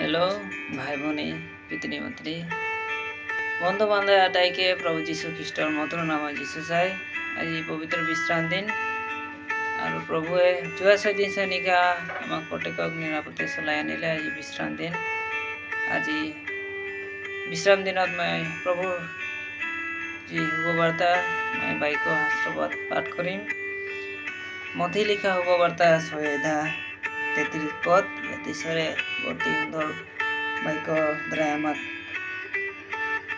Hello भाई भनी पितृ मंत्री बंधु बांधव आटाइके प्रभु जीशु ख्रीष्टर मधुर नाम जीशु साई आज पवित्र विश्राम दिन और प्रभुए जुआ दिन से निका आम कटेक निरापत्ते चलाई आनिले आज विश्राम दिन। आज विश्राम दिन मैं प्रभु जी शुभवार्ता मैं बाइक हस्त्रपात पाठ करीम मथी लिखा शुभवार्ता 6:33 पद यतिसरे अति सुंदर बाइक द्वारा आमक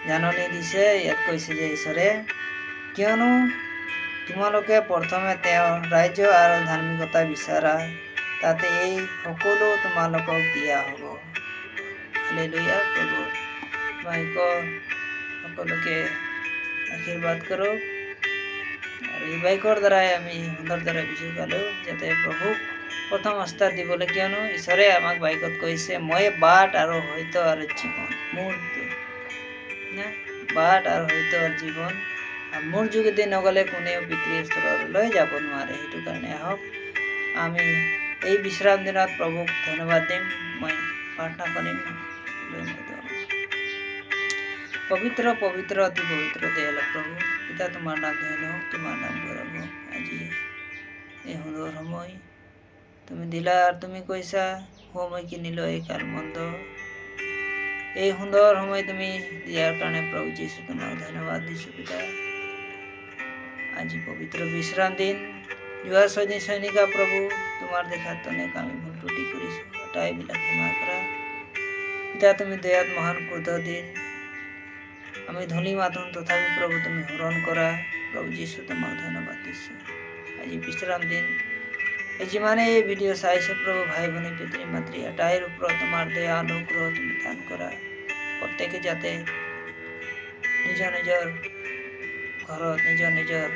जाननी दिसे यात कैसे जे ईश्वरे कियनो तुम्हालोके प्रथमे তেওঁৰ राज्य और धार्मिकता विचारा ताते এই সকলো তোমালোকক দিয়া হ'ব। हालेलुया। प्रभु बाइक সকলোকে आशीर्वाद करो और এই বাইকৰ দ্বাৰাই আমি সুন্দৰ দ্বাৰা বিজয় পালো যাতে প্ৰভু प्रथम स्थान दिबले कियनो ईश्वरे आमक बाइकत कैसे मैं बाट और हयतो और जीवन मोर बाट और हयतो और जीवन मोर जुगेदी नगले कोनेও पितृ स्तरলৈ যাব নোৱাৰে। সেইটো কাৰণে আহক আমি এই বিশ্ৰাম দিনত প্ৰভুক ধন্যবাদ দিম। মই প্ৰাৰ্থনা কৰিম। पवित्र पवित्र अति पवित्र दयालु प्रभु पिता तुम्हार नाम धन्य हो, तुम्हार नाम गौरव हो। आज ये सुंदर समय তুমি দিলা আর তুমি কইছা সময় কিনিলো এই কাল মন্দ এই সুন্দর সময় তুমি দিয়ার কারণে প্রভু যীশু তোমাক ধন্যবাদ দিছো পিতা। আজি পবিত্র বিশ্রাম দিন जुआ सैनिका प्रभु तुम्हार देखात अनेक आमी भूल त्रुटि करिছো তাই বিলাক ক্ষমা করা পিতা। তুমি দয়াত মহান ক্রোধ দিন আমি ধনী মাতুন তথাপি প্রভু তুমি হরণ করা প্রভু যীশু তোমাক ধন্যবাদ দিছো। আজি বিশ্রাম দিন जिमाने ये भिडिओ चाइছে प्रभु भाई भनी पितृ मातृ आटाइर ऊपर तुम्हार दया अनुग्रह तुम दान करा प्रत्येके जाते निज निजर घर निज निजर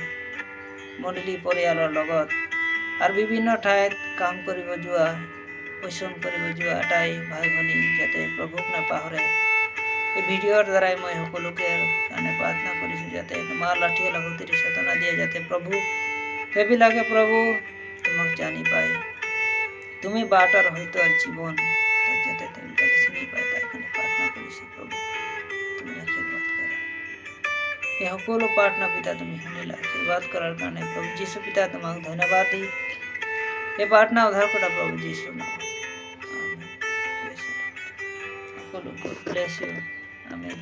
मंडली परियालर लगत और विभिन्न ठाईत काम करिब जुआ परिश्रम करिब जुआ आटाई भाई भनी जाते प्रभुक ना पाहरे এই ভিডিওর দ্বারাই मैं সকলোকে কাৰণে प्रार्थना কৰিছো যাতে তোমাৰ লাঠি লাগতিৰ চেতনা দিয়ে যাতে प्रभु সেইবিলাকে प्रभु তোমাক জানি পায় তুমি बाट और হয়তো আর জীবন যাতে সেইবিলাকে চিনি পায় তার কাৰণে प्रार्थना কৰিছো प्रभु তুমি আশীৰ্বাদ কৰা এই সকলো प्रार्थना पिता তুমি শুনিলা আশীৰ্বাদ কৰাৰ কাৰণে प्रभु যীশু पिता তোমাক ধন্যবাদ দি এই प्रार्थना उद्धार কৰা प्रभु যীশু নাম आमेन। সকলো God bless you। आमेन।